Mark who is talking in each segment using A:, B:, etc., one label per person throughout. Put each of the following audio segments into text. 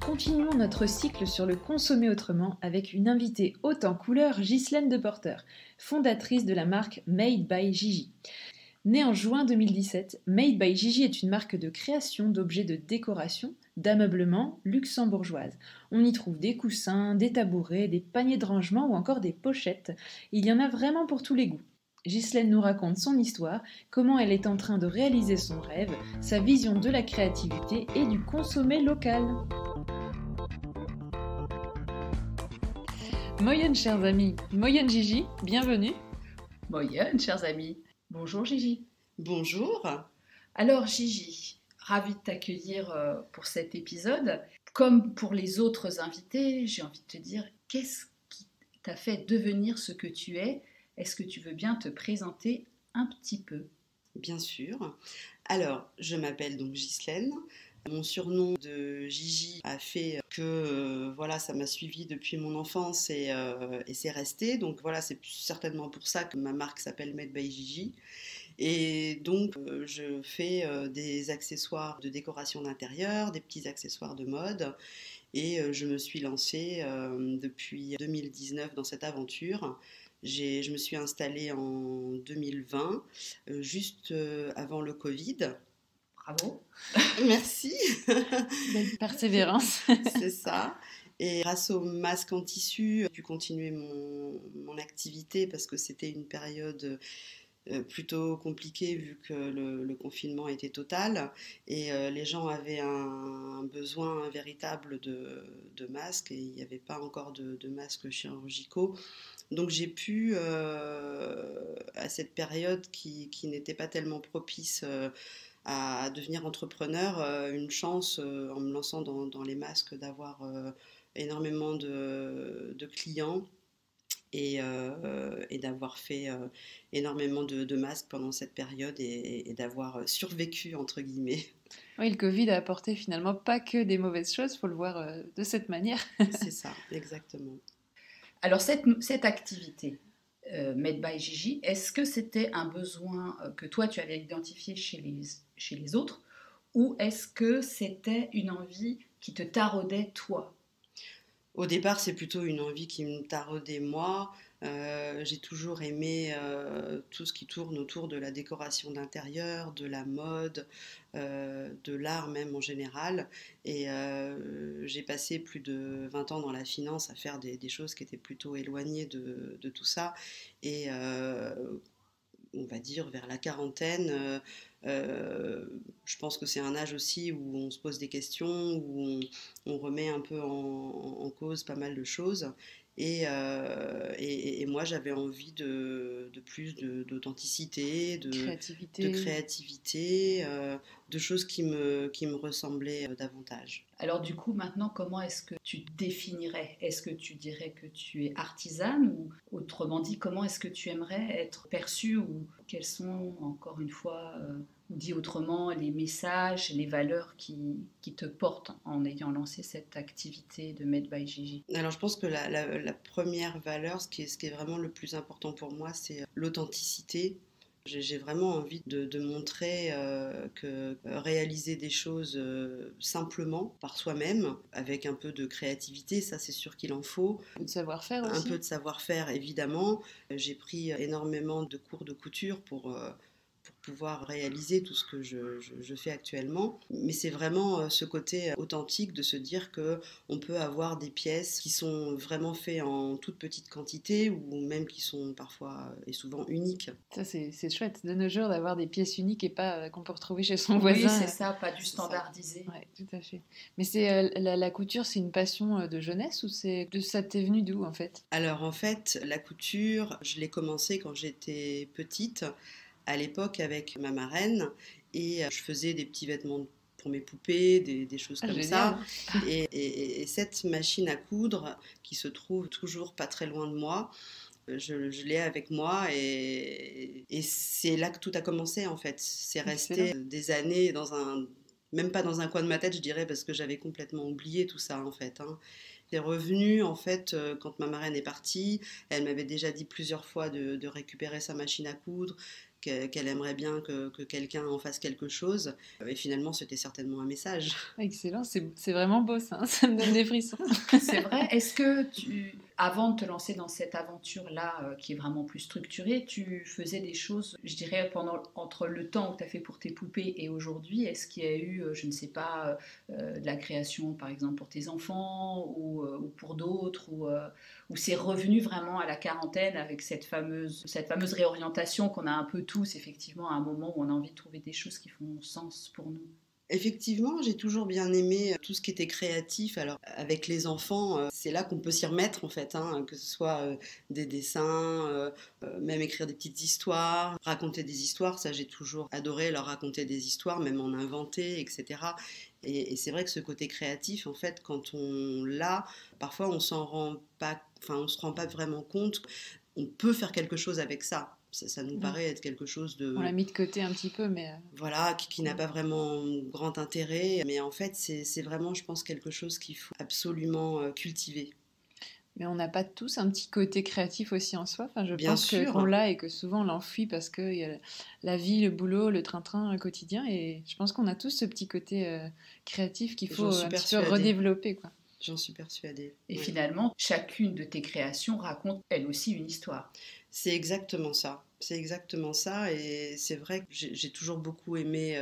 A: Continuons notre cycle sur le consommer autrement avec une invitée haute en couleur, Ghislaine Deporter, fondatrice de la marque Made by Gigi. Née en juin 2017, Made by Gigi est une marque de création d'objets de décoration, d'ameublement luxembourgeoise. On y trouve des coussins, des tabourets, des paniers de rangement ou encore des pochettes. Il y en a vraiment pour tous les goûts. Ghislaine nous raconte son histoire, comment elle est en train de réaliser son rêve, sa vision de la créativité et du consommer local. Moyenne, chers amis. Moyenne Gigi, bienvenue.
B: Moyenne, chers amis. Bonjour Gigi.
C: Bonjour.
B: Alors Gigi, ravie de t'accueillir pour cet épisode. Comme pour les autres invités, j'ai envie de te dire, qu'est-ce qui t'a fait devenir ce que tu es ? Est-ce que tu veux bien te présenter un petit peu ?
C: Bien sûr. Alors, je m'appelle donc Ghislaine. Mon surnom de Gigi a fait que voilà, ça m'a suivi depuis mon enfance et c'est resté. Donc voilà, c'est certainement pour ça que ma marque s'appelle Made by Gigi. Et donc, je fais des accessoires de décoration d'intérieur, des petits accessoires de mode. Et je me suis lancée depuis 2019 dans cette aventure. Je me suis installée en 2020, juste avant le Covid.
B: Bravo.
C: Merci.
A: Belle persévérance.
C: C'est ça. Et grâce au masque en tissu, j'ai pu continuer mon activité parce que c'était une période plutôt compliquée vu que le confinement était total et les gens avaient un besoin véritable de masques et il n'y avait pas encore de masques chirurgicaux. Donc j'ai pu, à cette période qui n'était pas tellement propice à devenir entrepreneur, une chance en me lançant dans les masques d'avoir énormément de clients et d'avoir fait énormément de masques pendant cette période et d'avoir survécu entre guillemets.
A: Oui, le Covid a apporté finalement pas que des mauvaises choses, il faut le voir de cette manière.
C: C'est ça, exactement.
B: Alors cette activité Made by Gigi, est-ce que c'était un besoin que toi tu avais identifié chez les autres ou est-ce que c'était une envie qui te taraudait toi ?
C: Au départ, c'est plutôt une envie qui me taraudait moi. J'ai toujours aimé tout ce qui tourne autour de la décoration d'intérieur, de la mode, de l'art même en général. Et j'ai passé plus de 20 ans dans la finance à faire des choses qui étaient plutôt éloignées de tout ça. Et on va dire vers la quarantaine, je pense que c'est un âge aussi où on se pose des questions, où on remet un peu en cause pas mal de choses. Et moi, j'avais envie de plus d'authenticité, de créativité, de choses qui me ressemblaient davantage.
B: Alors du coup, maintenant, comment est-ce que tu te définirais ? Est-ce que tu dirais que tu es artisane ou autrement dit, comment est-ce que tu aimerais être perçue ou quels sont, encore une fois, dit autrement, les messages, les valeurs qui te portent en ayant lancé cette activité de Made by Gigi ?
C: Alors je pense que la première valeur, ce qui est vraiment le plus important pour moi, c'est l'authenticité. J'ai vraiment envie de montrer que réaliser des choses simplement, par soi-même, avec un peu de créativité, ça c'est sûr qu'il en faut.
A: Un peu de savoir-faire aussi.
C: Un peu de savoir-faire, évidemment. J'ai pris énormément de cours de couture pour pouvoir réaliser tout ce que je fais actuellement. Mais c'est vraiment ce côté authentique de se dire qu'on peut avoir des pièces qui sont vraiment faites en toute petite quantité ou même qui sont parfois et souvent uniques.
A: Ça, c'est chouette de nos jours d'avoir des pièces uniques et pas qu'on peut retrouver chez son voisin.
B: Oui, c'est ça, pas du standardisé.
A: Oui, tout à fait. Mais c'est la couture, c'est une passion de jeunesse ou ça t'est venu d'où en fait ?
C: Alors en fait, la couture, je l'ai commencé quand j'étais petite, à l'époque avec ma marraine, et je faisais des petits vêtements pour mes poupées, des choses comme ça. Et cette machine à coudre, qui se trouve toujours pas très loin de moi, Je l'ai avec moi et c'est là que tout a commencé en fait. C'est resté des années même pas dans un coin de ma tête, je dirais, parce que j'avais complètement oublié tout ça en fait. C'est revenu en fait quand ma marraine est partie. Elle m'avait déjà dit plusieurs fois de récupérer sa machine à coudre, qu'elle aimerait bien que quelqu'un en fasse quelque chose. Et finalement, c'était certainement un message.
A: Excellent, c'est vraiment beau ça, ça me donne des frissons.
B: C'est vrai. Est-ce que avant de te lancer dans cette aventure-là, qui est vraiment plus structurée, tu faisais des choses, je dirais, entre le temps que tu as fait pour tes poupées et aujourd'hui, est-ce qu'il y a eu, je ne sais pas, de la création, par exemple, pour tes enfants ou pour d'autres, ou c'est revenu vraiment à la quarantaine avec cette fameuse réorientation qu'on a un peu tous, effectivement, à un moment où on a envie de trouver des choses qui font sens pour nous?
C: Effectivement, j'ai toujours bien aimé tout ce qui était créatif. Alors, avec les enfants, c'est là qu'on peut s'y remettre en fait, que ce soit des dessins, même écrire des petites histoires, raconter des histoires. Ça, j'ai toujours adoré leur raconter des histoires, même en inventer, etc. Et c'est vrai que ce côté créatif, en fait, quand on l'a, parfois on s'en rend pas, enfin, on se rend pas vraiment compte. On peut faire quelque chose avec ça. Ça nous paraît être quelque chose de...
A: On l'a mis de côté un petit peu, mais...
C: Voilà, qui n'a pas vraiment grand intérêt. Mais en fait, c'est vraiment, je pense, quelque chose qu'il faut absolument cultiver.
A: Mais on n'a pas tous un petit côté créatif aussi en soi. Enfin, je
C: Bien
A: pense
C: sûr.
A: qu'on l'a et que souvent on l'enfuit parce qu'il y a la vie, le boulot, le train-train quotidien. Et je pense qu'on a tous ce petit côté créatif qu'il faut un petit peu redévelopper, quoi.
C: J'en suis persuadée.
B: Et finalement, chacune de tes créations raconte elle aussi une histoire.
C: C'est exactement ça. C'est exactement ça. Et c'est vrai que j'ai toujours beaucoup aimé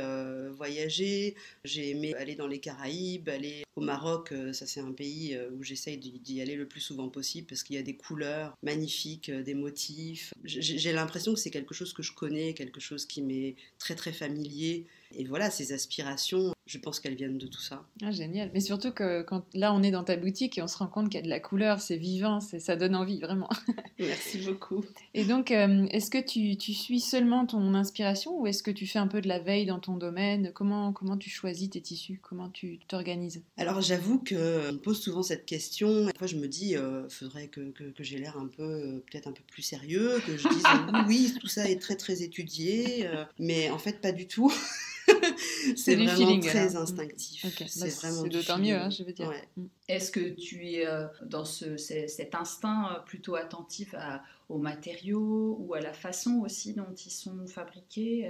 C: voyager. J'ai aimé aller dans les Caraïbes, aller au Maroc. Ça, c'est un pays où j'essaye d'y aller le plus souvent possible parce qu'il y a des couleurs magnifiques, des motifs. J'ai l'impression que c'est quelque chose que je connais, quelque chose qui m'est très très familier. Et voilà, ces aspirations, je pense qu'elles viennent de tout ça.
A: Ah, génial. Mais surtout que quand là, on est dans ta boutique et on se rend compte qu'il y a de la couleur, c'est vivant, ça donne envie, vraiment.
C: Merci beaucoup.
A: Et donc, est-ce que tu suis seulement ton inspiration ou est-ce que tu fais un peu de la veille dans ton domaine? Comment tu choisis tes tissus? Comment tu t'organises?
C: Alors, j'avoue qu'on me pose souvent cette question. Parfois, je me dis, faudrait que j'ai l'air un peu, peut-être un peu plus sérieux, que je dise, oui, tout ça est très, très étudié. Mais en fait, pas du tout. C'est vraiment
A: feeling,
C: très
A: alors.
C: instinctif.
A: Okay.
C: C'est
A: d'autant mieux, je veux dire.
C: Ouais.
B: Est-ce que tu es dans cet instinct plutôt attentif aux matériaux ou à la façon aussi dont ils sont fabriqués?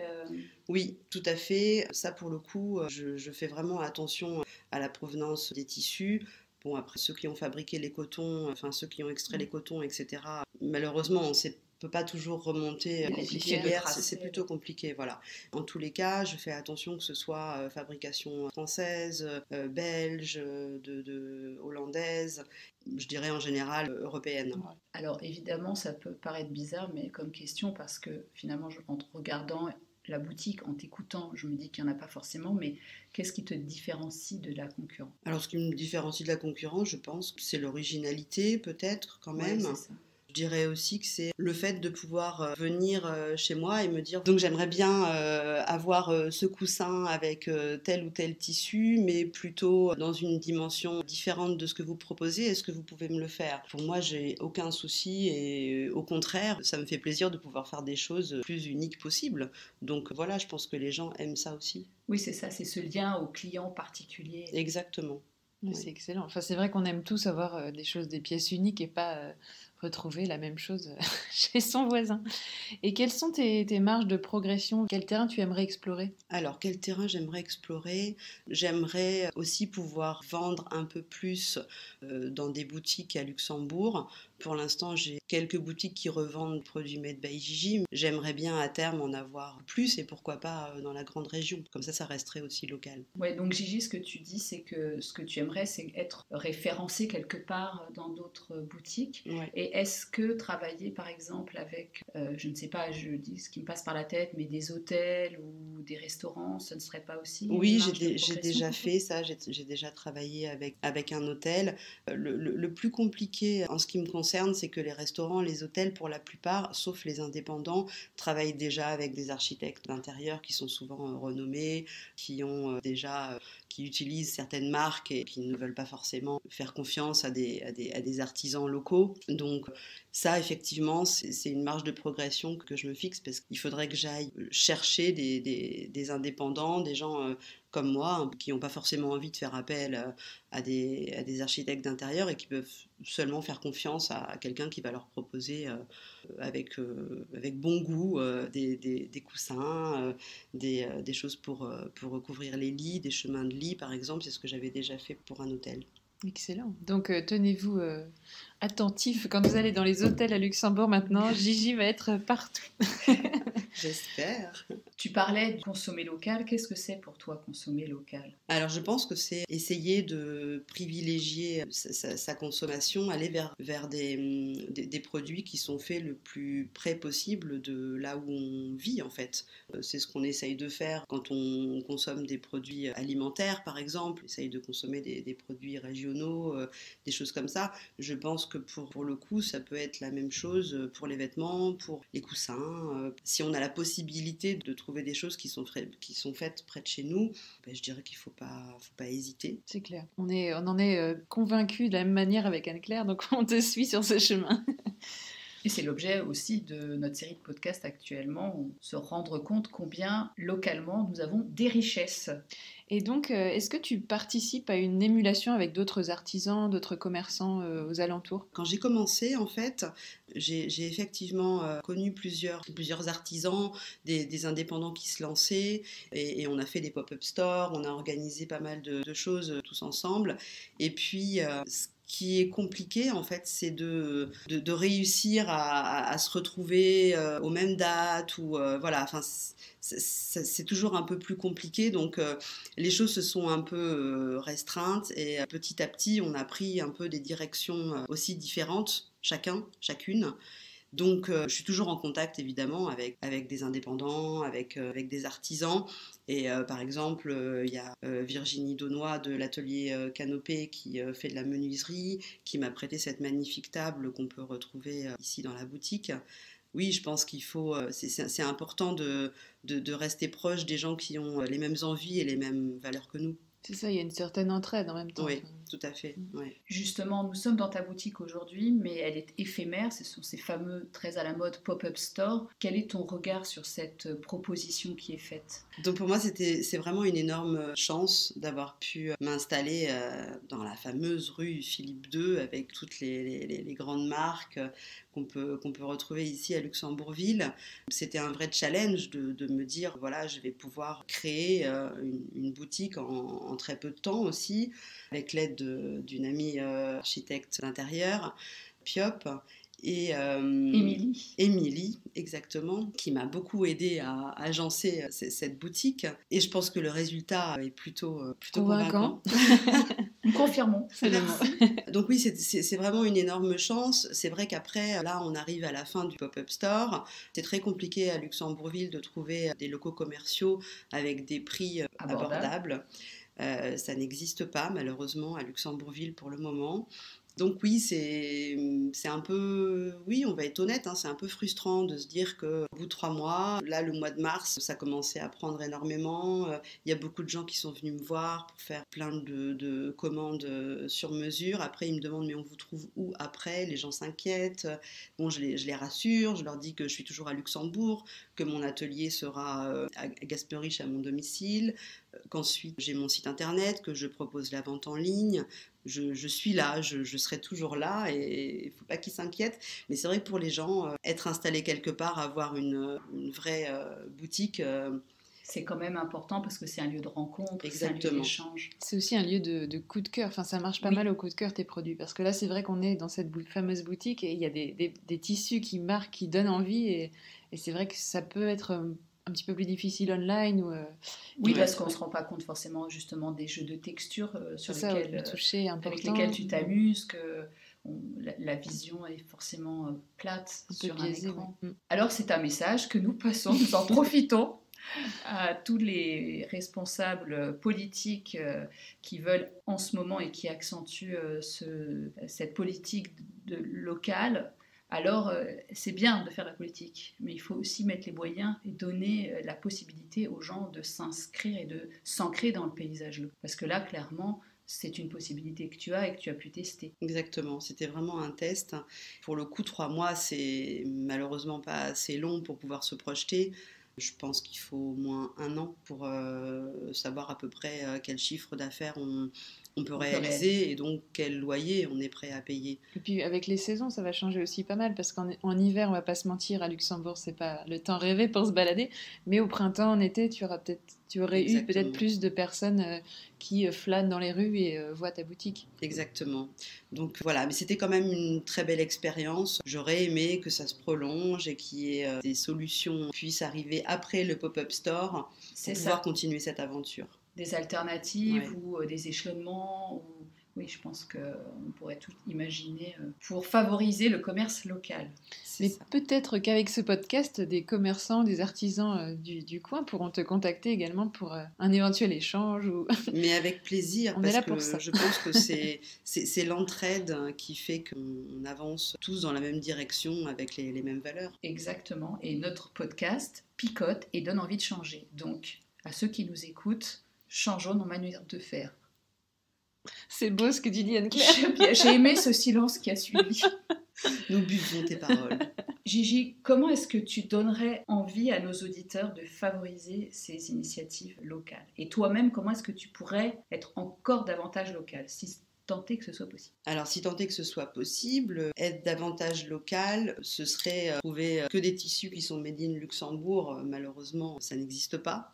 C: Oui, tout à fait. Ça, pour le coup, je fais vraiment attention à la provenance des tissus. Bon, après, ceux qui ont fabriqué les cotons, enfin ceux qui ont extrait les cotons, etc., malheureusement, on ne peut pas toujours remonter les filières, c'est plutôt compliqué, voilà. En tous les cas, je fais attention que ce soit fabrication française, belge, hollandaise, je dirais en général européenne.
B: Alors évidemment, ça peut paraître bizarre, mais comme question, parce que finalement, en te regardant la boutique, en t'écoutant, je me dis qu'il n'y en a pas forcément, mais qu'est-ce qui te différencie de la concurrence?
C: Alors, ce qui me différencie de la concurrence, je pense, c'est l'originalité, peut-être, quand même.
B: Ouais, c'est ça.
C: Je dirais aussi que c'est le fait de pouvoir venir chez moi et me dire donc j'aimerais bien avoir ce coussin avec tel ou tel tissu, mais plutôt dans une dimension différente de ce que vous proposez. Est-ce que vous pouvez me le faire? Pour moi, j'ai aucun souci et au contraire, ça me fait plaisir de pouvoir faire des choses plus uniques possibles. Donc voilà, je pense que les gens aiment ça aussi.
B: Oui, c'est ça, c'est ce lien au client particulier.
C: Exactement.
A: Oui. C'est excellent. Enfin, c'est vrai qu'on aime tous avoir des choses, des pièces uniques et pas retrouver la même chose chez son voisin. Et quelles sont tes marges de progression? Quel terrain tu aimerais explorer?
C: Alors, quel terrain j'aimerais explorer? J'aimerais aussi pouvoir vendre un peu plus dans des boutiques à Luxembourg. Pour l'instant, j'ai quelques boutiques qui revendent produits Made by Gigi. J'aimerais bien à terme en avoir plus et pourquoi pas dans la grande région. Comme ça resterait aussi local.
B: Ouais, donc Gigi, ce que tu dis, c'est que ce que tu aimerais, c'est être référencé quelque part dans d'autres boutiques.
C: Ouais.
B: Et est-ce que travailler, par exemple, avec, je ne sais pas, je dis ce qui me passe par la tête, mais des hôtels ou des restaurants, ce ne serait pas aussi?
C: Oui, j'ai déjà fait ça. J'ai déjà travaillé avec un hôtel. Le plus compliqué en ce qui me concerne, c'est que les restaurants, les hôtels, pour la plupart, sauf les indépendants, travaillent déjà avec des architectes d'intérieur qui sont souvent renommés, qui ont qui utilisent certaines marques et qui ne veulent pas forcément faire confiance à des artisans locaux. Donc Donc ça, effectivement, c'est une marge de progression que je me fixe parce qu'il faudrait que j'aille chercher des indépendants, des gens comme moi, hein, qui n'ont pas forcément envie de faire appel à des architectes d'intérieur et qui peuvent seulement faire confiance à quelqu'un qui va leur proposer avec bon goût des coussins, des choses pour recouvrir les lits, des chemins de lit par exemple. C'est ce que j'avais déjà fait pour un hôtel.
A: Excellent. Donc tenez-vous attentifs quand vous allez dans les hôtels à Luxembourg maintenant. Gigi va être partout.
C: J'espère.
B: Tu parlais de consommer local. Qu'est-ce que c'est pour toi consommer local?
C: Alors je pense que c'est essayer de privilégier sa consommation, aller vers des produits qui sont faits le plus près possible de là où on vit en fait. C'est ce qu'on essaye de faire quand on consomme des produits alimentaires par exemple, essaye de consommer des produits régionaux, des choses comme ça. Je pense que pour le coup ça peut être la même chose pour les vêtements, pour les coussins. Si on a la possibilité de trouver des choses qui sont faites près de chez nous, ben, je dirais qu'il faut pas hésiter.
A: C'est clair. On en est convaincus de la même manière avec Anne-Claire, donc on te suit sur ce chemin.
B: Et c'est l'objet aussi de notre série de podcasts actuellement, se rendre compte combien localement nous avons des richesses.
A: Et donc, est-ce que tu participes à une émulation avec d'autres artisans, d'autres commerçants aux alentours?
C: Quand j'ai commencé, en fait, j'ai effectivement connu plusieurs artisans, des indépendants qui se lançaient, et on a fait des pop-up stores, on a organisé pas mal de choses tous ensemble. Et puis, ce qui est compliqué, en fait, c'est de réussir à se retrouver aux mêmes dates, ou voilà, enfin, c'est toujours un peu plus compliqué, donc les choses se sont un peu restreintes, et petit à petit, on a pris un peu des directions aussi différentes, chacune. Donc, je suis toujours en contact évidemment avec des indépendants, avec des artisans. Et par exemple, il y a Virginie Daunois de l'atelier Canopée qui fait de la menuiserie, qui m'a prêté cette magnifique table qu'on peut retrouver ici dans la boutique. Oui, je pense qu'il faut, c'est important de rester proche des gens qui ont les mêmes envies et les mêmes valeurs que nous.
A: C'est ça, il y a une certaine entraide en même temps.
C: Oui, tout à fait. Ouais.
B: Justement, nous sommes dans ta boutique aujourd'hui, mais elle est éphémère. Ce sont ces fameux, très à la mode, pop-up store. Quel est ton regard sur cette proposition qui est faite?
C: Donc pour moi, c'est vraiment une énorme chance d'avoir pu m'installer dans la fameuse rue Philippe II avec toutes les grandes marques qu'on peut retrouver ici à Luxembourgville. C'était un vrai challenge de me dire, voilà, je vais pouvoir créer une boutique en très peu de temps aussi, avec l'aide d'une amie architecte d'intérieur, Piop. Et Émilie, exactement, qui m'a beaucoup aidée à agencer cette boutique. Et je pense que le résultat est plutôt convaincant.
B: Nous confirmons.
A: C'est le mot.
C: Donc oui, c'est vraiment une énorme chance. C'est vrai qu'après, là, on arrive à la fin du pop-up store. C'est très compliqué à Luxembourgville de trouver des locaux commerciaux avec des prix abordables. Ça n'existe pas, malheureusement, à Luxembourgville pour le moment. Donc oui, c'est un peu, oui, on va être honnête, hein, c'est un peu frustrant de se dire qu'au bout de 3 mois, là le mois de mars, ça commençait à prendre énormément. Il y a beaucoup de gens qui sont venus me voir pour faire plein de commandes sur mesure. Après, ils me demandent mais on vous trouve où après? Les gens s'inquiètent. Bon, je les rassure, je leur dis que je suis toujours à Luxembourg, que mon atelier sera à Gasperich à mon domicile, qu'ensuite j'ai mon site internet, que je propose la vente en ligne. Je suis là, je serai toujours là et il ne faut pas qu'ils s'inquiètent. Mais c'est vrai que pour les gens, être installé quelque part, avoir une vraie boutique...
B: c'est quand même important parce que c'est un lieu de rencontre,
C: exactement.
B: C'est un lieu d'échange.
A: C'est aussi un lieu de coup de cœur. Enfin, ça marche pas mal au coup de cœur tes produits. Parce que là, c'est vrai qu'on est dans cette fameuse boutique et il y a des tissus qui marquent, qui donnent envie. Et c'est vrai que ça peut être un petit peu plus difficile online.
B: Oui, parce qu'on ne se rend pas compte forcément justement des jeux de texture avec lesquels tu t'amuses, que la vision est forcément plate sur un écran. Oui. Alors c'est un message que nous passons, nous en profitons à tous les responsables politiques qui veulent en ce moment et qui accentuent cette politique locale. Alors, c'est bien de faire la politique, mais il faut aussi mettre les moyens et donner la possibilité aux gens de s'inscrire et de s'ancrer dans le paysage local. Parce que là, clairement, c'est une possibilité que tu as et que tu as pu tester.
C: Exactement, c'était vraiment un test. Pour le coup, 3 mois, c'est malheureusement pas assez long pour pouvoir se projeter. Je pense qu'il faut au moins 1 an pour savoir à peu près quel chiffre d'affaires on peut réaliser et donc quel loyer on est prêt à payer.
A: Et puis avec les saisons, ça va changer aussi pas mal parce qu'en hiver, on va pas se mentir, à Luxembourg, c'est pas le temps rêvé pour se balader. Mais au printemps, en été, tu aurais eu peut-être plus de personnes qui flânent dans les rues et voient ta boutique.
C: Exactement. Donc voilà, mais c'était quand même une très belle expérience. J'aurais aimé que ça se prolonge et qu'il y ait des solutions puissent arriver après le pop-up store pour pouvoir continuer cette aventure.
B: Des alternatives ou des échelonnements oui, je pense qu'on pourrait tout imaginer pour favoriser le commerce local.
A: Mais peut-être qu'avec ce podcast, des commerçants, des artisans du coin pourront te contacter également pour un éventuel échange.
C: Mais avec plaisir,
A: on
C: parce
A: est là
C: que
A: pour ça.
C: Je pense que c'est l'entraide qui fait qu'on avance tous dans la même direction avec les mêmes valeurs.
B: Exactement, et notre podcast picote et donne envie de changer. Donc, à ceux qui nous écoutent, changeons nos manières de faire.
A: C'est beau ce que tu dis, Anne-Claire.
B: J'ai aimé ce silence qui a suivi.
C: Nous buvons tes paroles.
B: Gigi, comment est-ce que tu donnerais envie à nos auditeurs de favoriser ces initiatives locales? Et toi-même, comment est-ce que tu pourrais être encore davantage local, si tant est que ce soit possible?
C: Alors, si tant est que ce soit possible, être davantage local, ce serait trouver que des tissus qui sont made in Luxembourg. Malheureusement, ça n'existe pas.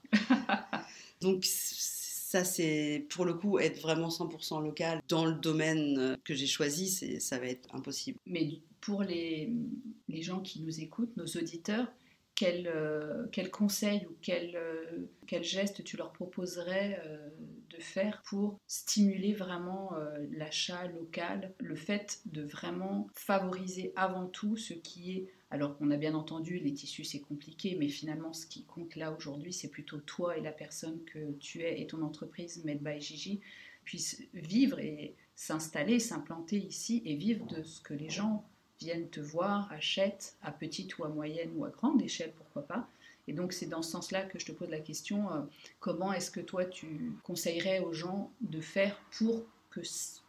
C: Donc, ça, c'est pour le coup être vraiment 100% local dans le domaine que j'ai choisi, ça va être impossible.
B: Mais pour les gens qui nous écoutent, nos auditeurs, quel conseil ou quel geste tu leur proposerais de faire pour stimuler vraiment l'achat local, le fait de vraiment favoriser avant tout ce qui est... Alors on a bien entendu, les tissus c'est compliqué, mais finalement ce qui compte là aujourd'hui, c'est plutôt toi et la personne que tu es et ton entreprise Made by Gigi puissent vivre et s'installer, s'implanter ici et vivre de ce que les gens viennent te voir, achètent à petite ou à moyenne ou à grande échelle, pourquoi pas. Et donc c'est dans ce sens-là que je te pose la question, comment est-ce que toi tu conseillerais aux gens de faire pour que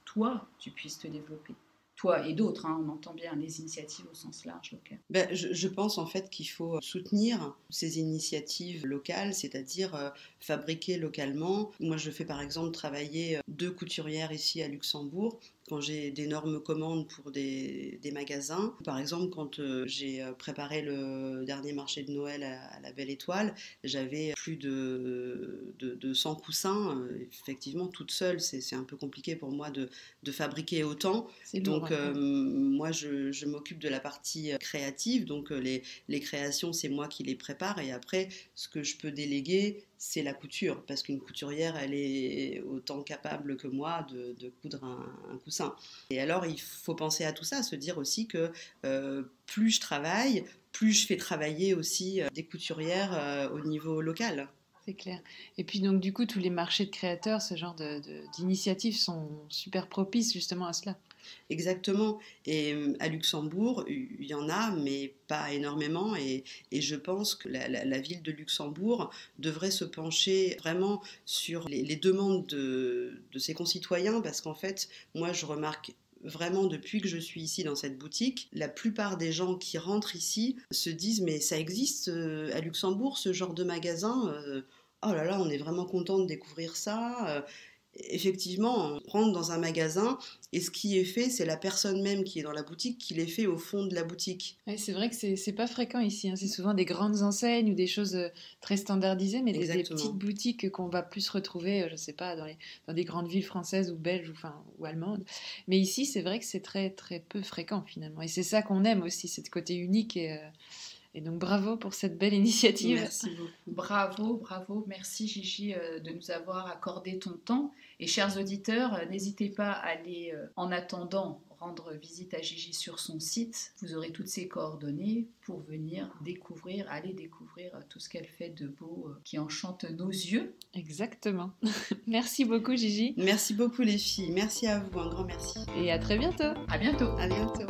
B: toi tu puisses te développer ? Toi et d'autres, on entend bien les initiatives au sens large local.
C: Je pense en fait qu'il faut soutenir ces initiatives locales, c'est-à-dire fabriquer localement. Moi, je fais par exemple travailler 2 couturières ici à Luxembourg quand j'ai d'énormes commandes pour des magasins. Par exemple, quand j'ai préparé le dernier marché de Noël à la Belle Étoile, j'avais plus de 100 coussins. Effectivement, toute seule, c'est un peu compliqué pour moi de fabriquer autant. Donc, moi, je m'occupe de la partie créative. Donc, les créations, c'est moi qui les prépare. Et après, ce que je peux déléguer, c'est la couture, parce qu'une couturière, elle est autant capable que moi de coudre un coussin. Et alors, il faut penser à tout ça, se dire aussi que plus je travaille, plus je fais travailler aussi des couturières au niveau local.
A: C'est clair. Et puis donc du coup, tous les marchés de créateurs, ce genre d'initiatives sont super propices justement à cela.
C: Exactement. Et à Luxembourg, il y en a, mais pas énormément. Et je pense que la ville de Luxembourg devrait se pencher vraiment sur les demandes de ses concitoyens, parce qu'en fait, moi, je remarque vraiment depuis que je suis ici dans cette boutique, la plupart des gens qui rentrent ici se disent « mais ça existe à Luxembourg, ce genre de magasin oh là là, on est vraiment content de découvrir ça ». Effectivement, on rentre dans un magasin et ce qui est fait, c'est la personne même qui est dans la boutique qui l'est fait au fond de la boutique.
A: Ouais, c'est vrai que c'est pas fréquent ici, c'est souvent des grandes enseignes ou des choses très standardisées, mais des petites boutiques qu'on va plus retrouver, je sais pas, dans des grandes villes françaises ou belges ou allemandes. Mais ici, c'est vrai que c'est très, très peu fréquent finalement. Et c'est ça qu'on aime aussi, ce côté unique et donc bravo pour cette belle initiative.
C: Merci beaucoup.
B: Bravo. Merci Gigi de nous avoir accordé ton temps. Et chers auditeurs, n'hésitez pas à aller, en attendant, rendre visite à Gigi sur son site. Vous aurez toutes ses coordonnées pour venir aller découvrir tout ce qu'elle fait de beau qui enchante nos yeux.
A: Exactement. Merci beaucoup Gigi.
C: Merci beaucoup les filles. Merci à vous, un grand merci.
A: Et à très bientôt.
B: À bientôt.
C: À bientôt.